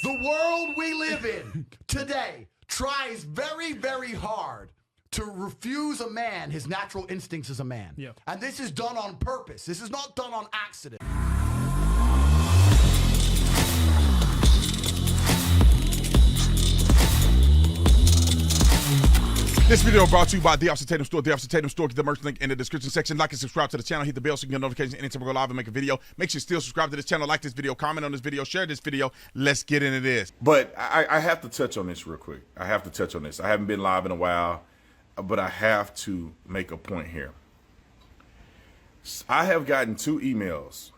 The world we live in today tries very, very hard to refuse a man his natural instincts as a man. Yeah. And this is done on purpose. This is not done on accident. This video brought to you by The Officer Tatum Store. The Officer Tatum Store. Get the merch link in the description section. Like and subscribe to the channel. Hit the bell so you can get notifications anytime we go live and make a video. Make sure you still subscribe to this channel. Like this video. Comment on this video. Share this video. Let's get into this. But I have to touch on this real quick. I have to touch on this. I haven't been live in a while, but I have to make a point here. I have gotten 2 emails.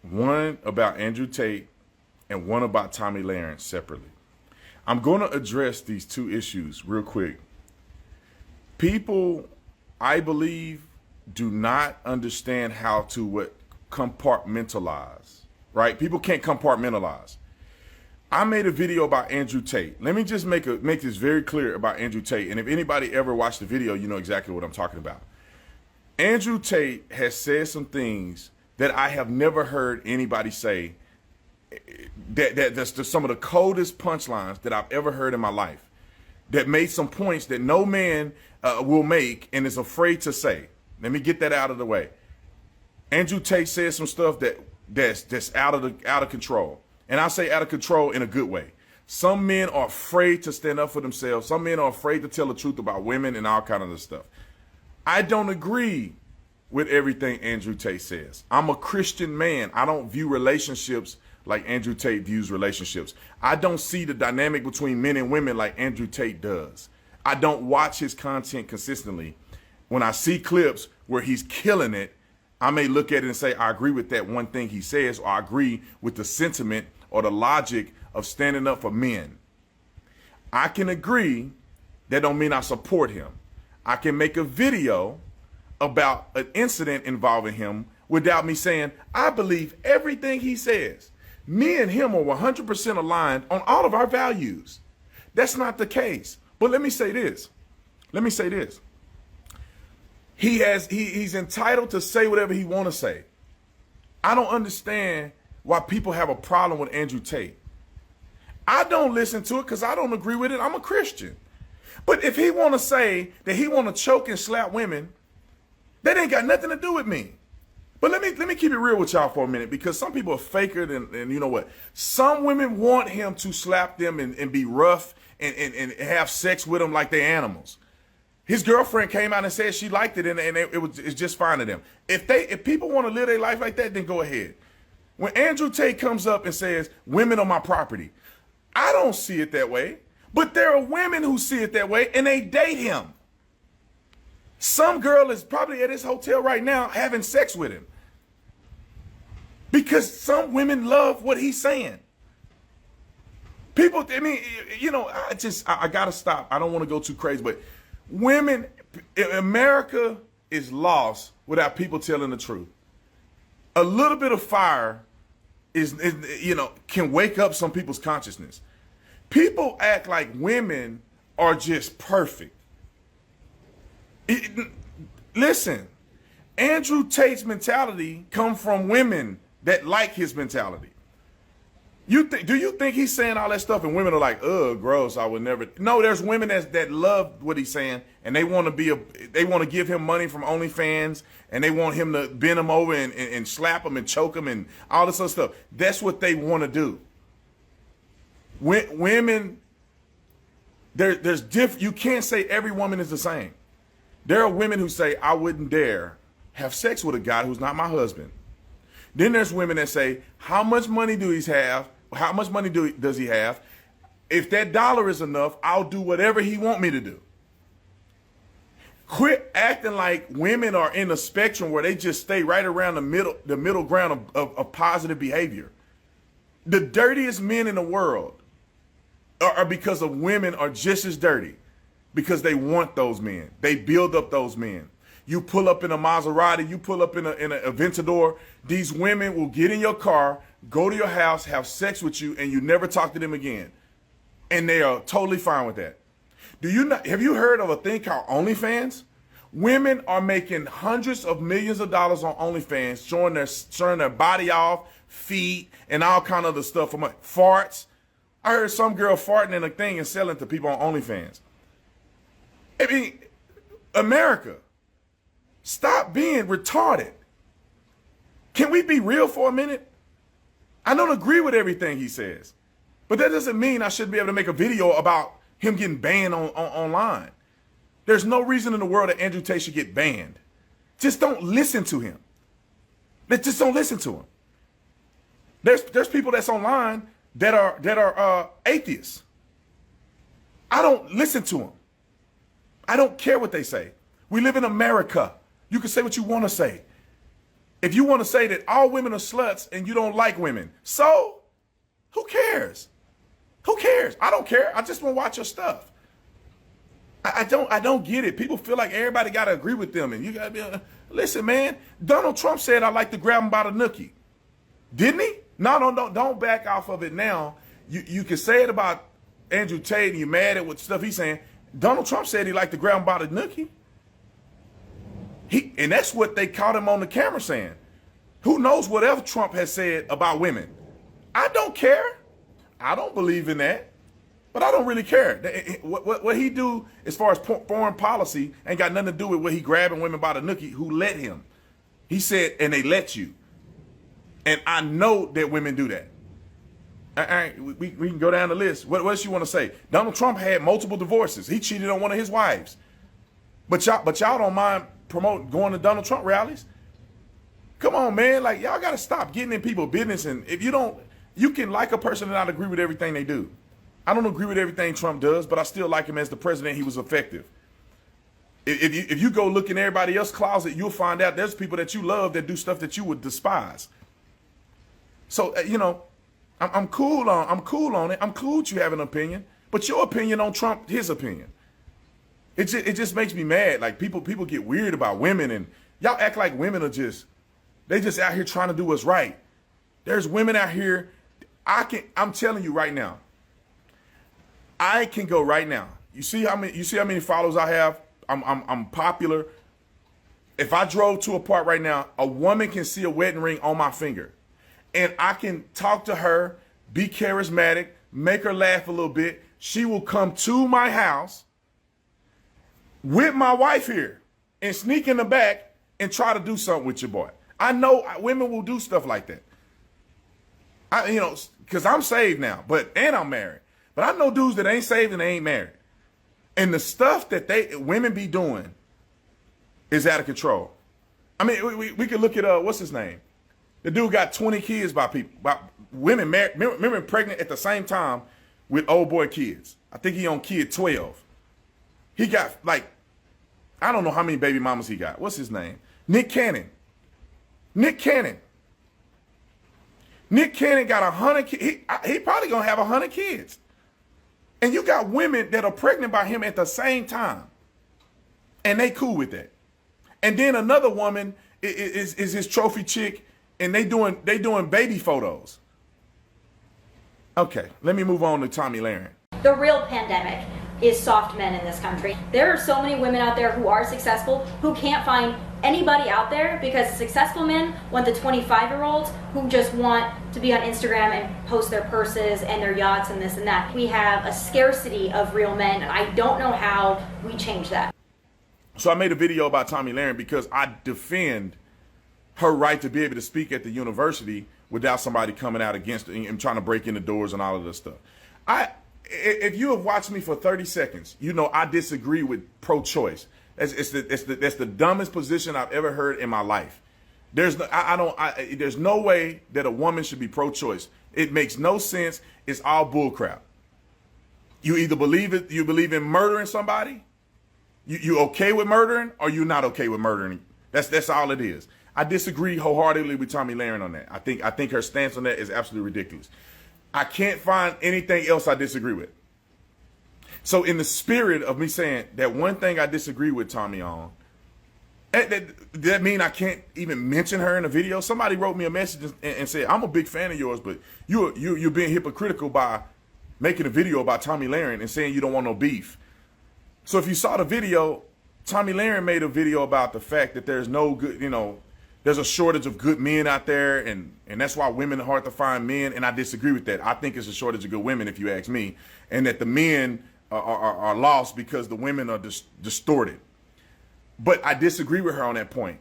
One about Andrew Tate and one about Tomi Lahren separately. I'm going to address these 2 issues real quick. People, I believe, do not understand how to compartmentalize, right? People can't compartmentalize. I made a video about Andrew Tate. Let me just make this very clear about Andrew Tate. And if anybody ever watched the video, you know exactly what I'm talking about. Andrew Tate has said some things that I have never heard anybody say. That's some of the coldest punchlines that I've ever heard in my life. That made some points that no man will make and is afraid to say. Let me get that out of the way. Andrew Tate said some stuff that's out of control, and I say out of control in a good way. Some men are afraid to stand up for themselves. Some men are afraid to tell the truth about women and all kind of this stuff. I don't agree with everything Andrew Tate says. I'm a Christian man. I don't view relationships like Andrew Tate views relationships. I don't see the dynamic between men and women like Andrew Tate does. I don't watch his content consistently. When I see clips where he's killing it, I may look at it and say, I agree with that one thing he says, or I agree with the sentiment or the logic of standing up for men. I can agree. That don't mean I support him. I can make a video about an incident involving him without me saying, I believe everything he says. Me and him are 100% aligned on all of our values. That's not the case. But let me say this. He's entitled to say whatever he want to say. I don't understand why people have a problem with Andrew Tate. I don't listen to it because I don't agree with it. I'm a Christian. But if he want to say that he want to choke and slap women, that ain't got nothing to do with me. But let me keep it real with y'all for a minute, because some people are faker than you know what. Some women want him to slap them and be rough and have sex with them like they're animals. His girlfriend came out and said she liked it, and it's just fine to them. If people want to live their life like that, then go ahead. When Andrew Tate comes up and says, women are my property, I don't see it that way. But there are women who see it that way, and they date him. Some girl is probably at his hotel right now having sex with him. Because some women love what he's saying. People, I mean, you know, I got to stop. I don't want to go too crazy, but women, America is lost without people telling the truth. A little bit of fire can wake up some people's consciousness. People act like women are just perfect. Listen, Andrew Tate's mentality comes from women that like his mentality. Do you think he's saying all that stuff and women are like, ugh, gross, I would never. No, there's women that love what he's saying, and they want to give him money from OnlyFans, and they want him to bend him over and slap him and choke him and all this other stuff. That's what they want to do. Women, there's different. You can't say every woman is the same. There are women who say, I wouldn't dare have sex with a guy who's not my husband. Then there's women that say, how much money do he have? How much money does he have? If that dollar is enough, I'll do whatever he want me to do. Quit acting like women are in a spectrum where they just stay right around the middle ground of positive behavior. The dirtiest men in the world are because of women are just as dirty, because they want those men. They build up those men. You pull up in a Maserati, you pull up in a Aventador, these women will get in your car, go to your house, have sex with you, and you never talk to them again. And they are totally fine with that. Have you heard of a thing called OnlyFans? Women are making hundreds of millions of dollars on OnlyFans, showing their body off, feet, and all kind of other stuff, from farts. I heard some girl farting in a thing and selling to people on OnlyFans. I mean, America, stop being retarded. Can we be real for a minute? I don't agree with everything he says, but that doesn't mean I shouldn't be able to make a video about him getting banned online. There's no reason in the world that Andrew Tate should get banned. Just don't listen to him. Just don't listen to him. There's people that's online that are atheists. I don't listen to them. I don't care what they say. We live in America. You can say what you want to say. If you want to say that all women are sluts and you don't like women, so who cares? Who cares? I don't care. I just want to watch your stuff. I don't get it. People feel like everybody got to agree with them, and you got to be. Listen, man. Donald Trump said I like to grab him by the nookie. Didn't he? No, don't back off of it now. You can say it about Andrew Tate and you're mad at what stuff he's saying. Donald Trump said he liked to grab him by the nookie. And that's what they caught him on the camera saying. Who knows whatever Trump has said about women? I don't care. I don't believe in that. But I don't really care. What he do as far as foreign policy ain't got nothing to do with what he grabbing women by the nookie. Who let him? He said, and they let you. And I know that women do that. All right, we can go down the list. What else you want to say? Donald Trump had multiple divorces. He cheated on one of his wives. But y'all don't mind going to Donald Trump rallies? Come on, man. Like, y'all got to stop getting in people's business. And if you don't, you can like a person and not agree with everything they do. I don't agree with everything Trump does, but I still like him as the president. He was effective. If you go look in everybody else's closet, you'll find out there's people that you love that do stuff that you would despise. So, I'm cool on it. I'm cool with you having an opinion, but your opinion on Trump, his opinion. It just makes me mad. Like people get weird about women, and y'all act like women are they just out here trying to do what's right. There's women out here. I'm telling you right now. I can go right now. You see how many followers I have? I'm popular. If I drove to a park right now, a woman can see a wedding ring on my finger. And I can talk to her, be charismatic, make her laugh a little bit. She will come to my house with my wife here and sneak in the back and try to do something with your boy. I know women will do stuff like that. Because I'm saved now, and I'm married. But I know dudes that ain't saved and they ain't married. And the stuff that women be doing is out of control. I mean, we could look at, what's his name? The dude got 20 kids by women married, remember pregnant at the same time with old boy kids. I think he on kid 12. He got I don't know how many baby mamas he got. What's his name? Nick Cannon. Nick Cannon got 100 kids. He probably gonna have 100 kids. And you got women that are pregnant by him at the same time. And they cool with that. And then another woman is his trophy chick, and they doing baby photos. Okay, let me move on to Tomi Lahren. The real pandemic is soft men in this country. There are so many women out there who are successful who can't find anybody out there because successful men want the 25-year-olds who just want to be on Instagram and post their purses and their yachts and this and that. We have a scarcity of real men, and I don't know how we change that. So I made a video about Tomi Lahren because I defend her right to be able to speak at the university without somebody coming out against it and trying to break in the doors and all of this stuff. If you have watched me for 30 seconds, you know I disagree with pro-choice. That's the dumbest position I've ever heard in my life. There's no way that a woman should be pro-choice. It makes no sense. It's all bullcrap. You either believe in murdering somebody, you okay with murdering, or you're not okay with murdering. That's all it is. I disagree wholeheartedly with Tomi Lahren on that. I think her stance on that is absolutely ridiculous. I can't find anything else I disagree with. So in the spirit of me saying that one thing I disagree with Tomi on, that mean I can't even mention her in a video? Somebody wrote me a message and said, I'm a big fan of yours, but you're being hypocritical by making a video about Tomi Lahren and saying you don't want no beef. So if you saw the video, Tomi Lahren made a video about the fact that there's no good, there's a shortage of good men out there, and that's why women are hard to find men, and I disagree with that. I think it's a shortage of good women, if you ask me, and that the men are lost because the women are distorted. But I disagree with her on that point.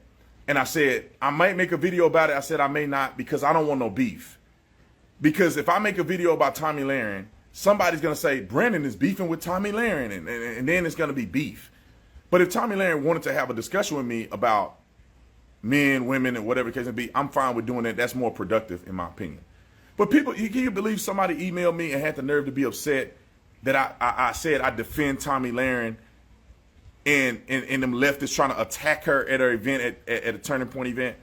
And I said, I might make a video about it. I said I may not, because I don't want no beef. Because if I make a video about Tomi Lahren, somebody's going to say, Brandon is beefing with Tomi Lahren, and then it's going to be beef. But if Tomi Lahren wanted to have a discussion with me about men, women, and whatever the case may be, I'm fine with doing that. That's more productive, in my opinion. But people, can you believe somebody emailed me and had the nerve to be upset that I said I defend Tomi Lahren, and them leftists trying to attack her at her event, at a Turning Point event?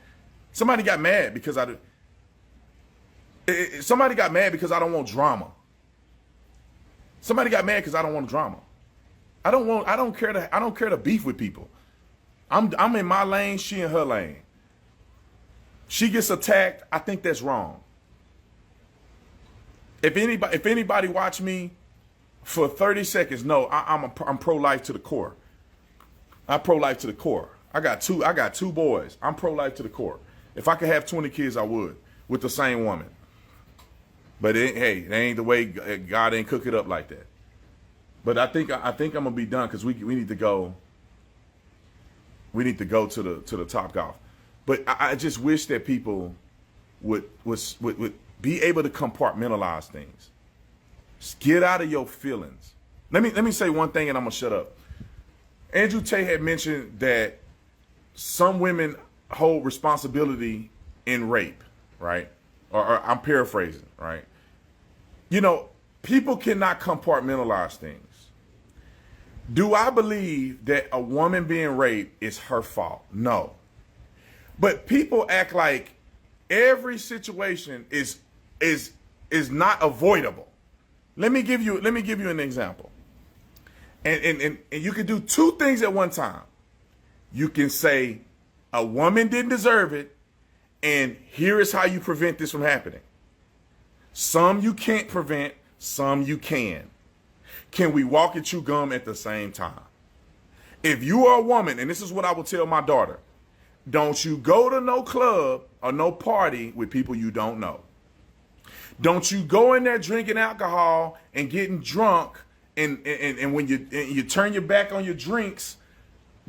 Somebody got mad because I don't want drama. Somebody got mad because I don't want drama. I don't care to beef with people. I'm in my lane, she in her lane. She gets attacked, I think that's wrong. If anybody watch me for 30 seconds, no, I'm pro-life to the core. I'm pro-life to the core. I got two boys. I'm pro-life to the core. If I could have 20 kids, I would, with the same woman. But hey, that ain't the way. God ain't cook it up like that. But I think I'm gonna be done, because we need to go. We need to go to the Top Golf. But I just wish that people would be able to compartmentalize things. Just get out of your feelings. Let me say one thing, and I'm gonna shut up. Andrew Tate had mentioned that some women hold responsibility in rape, right? Or I'm paraphrasing, right? You know, people cannot compartmentalize things. Do I believe that a woman being raped is her fault? No. But people act like every situation is not avoidable. Let me give you an example. And you can do two things at one time. You can say a woman didn't deserve it, and here is how you prevent this from happening. Some you can't prevent, some you can. Can we walk and chew gum at the same time? If you are a woman, and this is what I will tell my daughter, don't you go to no club or no party with people you don't know. Don't you go in there drinking alcohol and getting drunk, and when you turn your back on your drinks,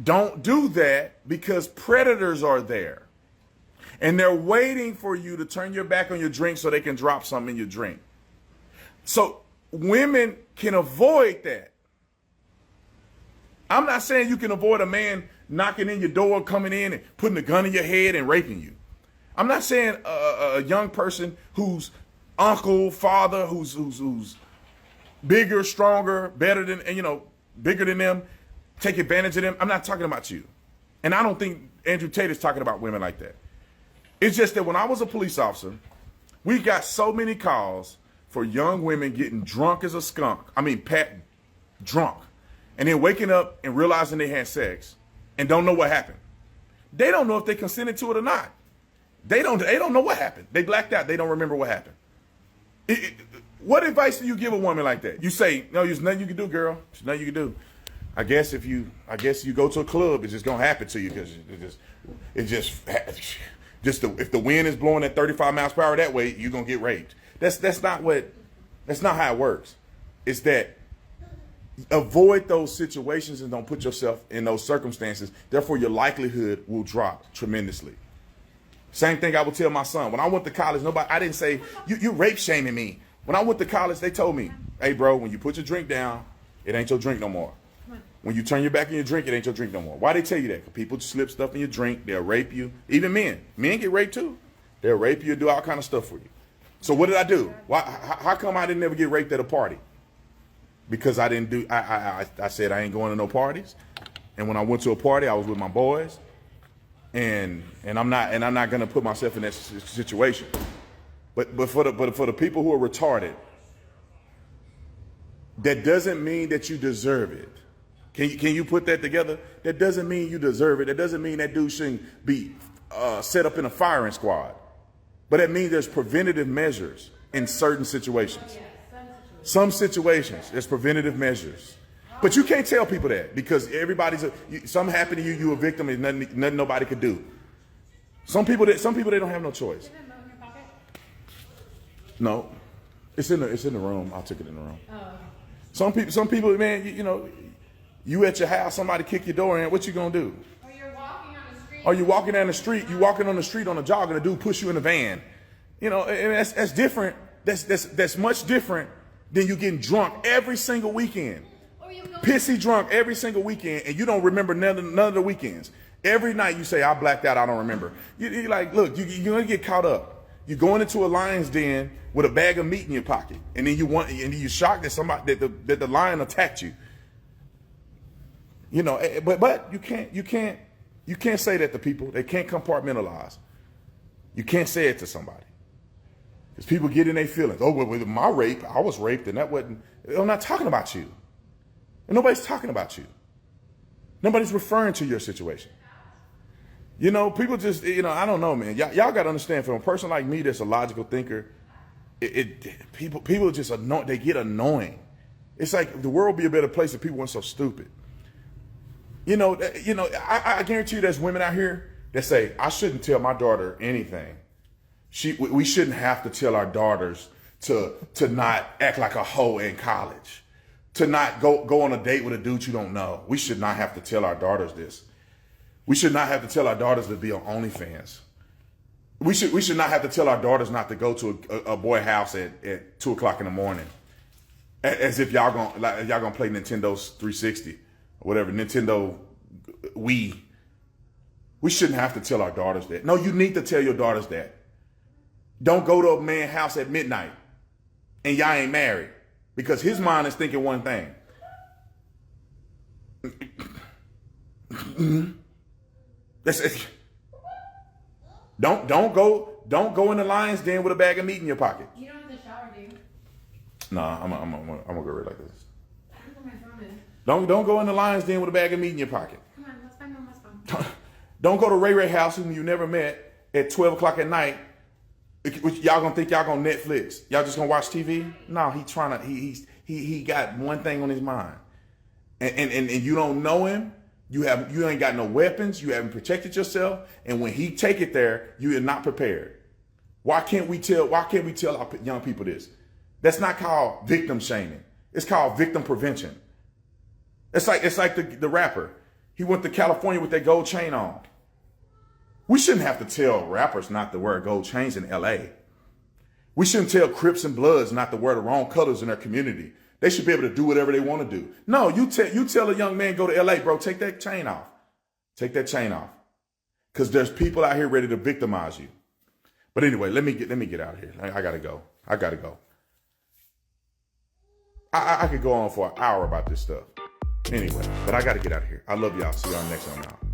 don't do that, because predators are there. And they're waiting for you to turn your back on your drink so they can drop something in your drink. So women can avoid that. I'm not saying you can avoid a man knocking in your door, coming in and putting a gun in your head and raping you. I'm not saying a young person whose uncle, father, who's bigger, stronger, better than, bigger than them, take advantage of them. I'm not talking about you. And I don't think Andrew Tate is talking about women like that. It's just that when I was a police officer, we got so many calls for young women getting drunk as a skunk. Drunk. And then waking up and realizing they had sex and don't know what happened. They don't know if they consented to it or not. They don't know what happened. They blacked out. They don't remember what happened. What advice do you give a woman like that? You say, no, there's nothing you can do, girl. There's nothing you can do. I guess you go to a club, it's just gonna happen to you, because if the wind is blowing at 35 miles per hour that way, you're gonna get raped. That's not how it works. It's that avoid those situations and don't put yourself in those circumstances. Therefore, your likelihood will drop tremendously. Same thing I would tell my son. When I went to college, I didn't say, you rape shaming me. When I went to college, they told me, hey bro, when you put your drink down, it ain't your drink no more. When you turn your back on your drink, it ain't your drink no more. Why they tell you that? Because people slip stuff in your drink, they'll rape you. Even men. Men get raped too. They'll rape you, do all kind of stuff for you. So what did I do? How come I didn't ever get raped at a party? Because I didn't do, I said I ain't going to no parties. And when I went to a party, I was with my boys. And I'm not gonna put myself in that situation. But for the people who are retarded, that doesn't mean that you deserve it. Can you put that together? That doesn't mean you deserve it. That doesn't mean that dude shouldn't be set up in a firing squad. But it means there's preventative measures in certain situations. Some situations, there's preventative measures. But you can't tell people that, because something happened to you, you a victim, and nothing nobody could do. Some people they don't have no choice. Is it in your pocket? No, it's in the room. I took it in the room. Oh, okay. Some people, man, you know, you at your house, somebody kick your door in, what you gonna do? Or you're walking on the street. Or you walking down the street, you walking on the street on a jog, and a dude push you in the van. You know, and that's different. That's much different than you getting drunk every single weekend. Or you go Pissy drunk every single weekend, and you don't remember none of the weekends. Every night you say, I blacked out, I don't remember. You're like, look, you're gonna get caught up. You're going into a lion's den with a bag of meat in your pocket, and then you're shocked that the lion attacked you. You know, but you can't say that to people. They can't compartmentalize. You can't say it to somebody. Because people get in their feelings. Oh, well, with my rape, I was raped, and that wasn't. I'm not talking about you. And nobody's talking about you. Nobody's referring to your situation. You know, people just, you know, I don't know, man. Y'all got to understand, from a person like me that's a logical thinker, people just they get annoying. It's like the world would be a better place if people weren't so stupid. You know, I guarantee you there's women out here that say, I shouldn't tell my daughter anything. We shouldn't have to tell our daughters to not act like a hoe in college, to not go on a date with a dude you don't know. We should not have to tell our daughters this. We should not have to tell our daughters to be on OnlyFans. We should not have to tell our daughters not to go to a boy house at 2 o'clock in the morning, as if y'all gonna play Nintendo's 360 or whatever, Nintendo Wii. We shouldn't have to tell our daughters that. No, you need to tell your daughters that. Don't go to a man's house at midnight and y'all ain't married, because his mind is thinking one thing. That's it. Don't go in the lion's den with a bag of meat in your pocket. You don't have to shower, do you? Nah, I'm gonna go right like this. I don't know where my phone is. Don't go in the lion's den with a bag of meat in your pocket. Come on, let's find Mama's phone. Don't go to Ray house whom you never met at 12 o'clock at night. Y'all gonna think y'all gonna Netflix. Y'all just gonna watch TV? No, he got one thing on his mind. And you don't know him. You ain't got no weapons. You haven't protected yourself. And when he take it there, you are not prepared. Why can't we tell our young people this? That's not called victim shaming. It's called victim prevention. It's like the rapper. He went to California with that gold chain on. We shouldn't have to tell rappers not to wear gold chains in LA. We shouldn't tell Crips and Bloods not to wear the wrong colors in their community. They should be able to do whatever they want to do. No, you tell a young man, go to LA, bro, take that chain off. Take that chain off. Because there's people out here ready to victimize you. But anyway, let me get out of here. I gotta go. I could go on for an hour about this stuff. Anyway, but I gotta get out of here. I love y'all. See y'all next time out.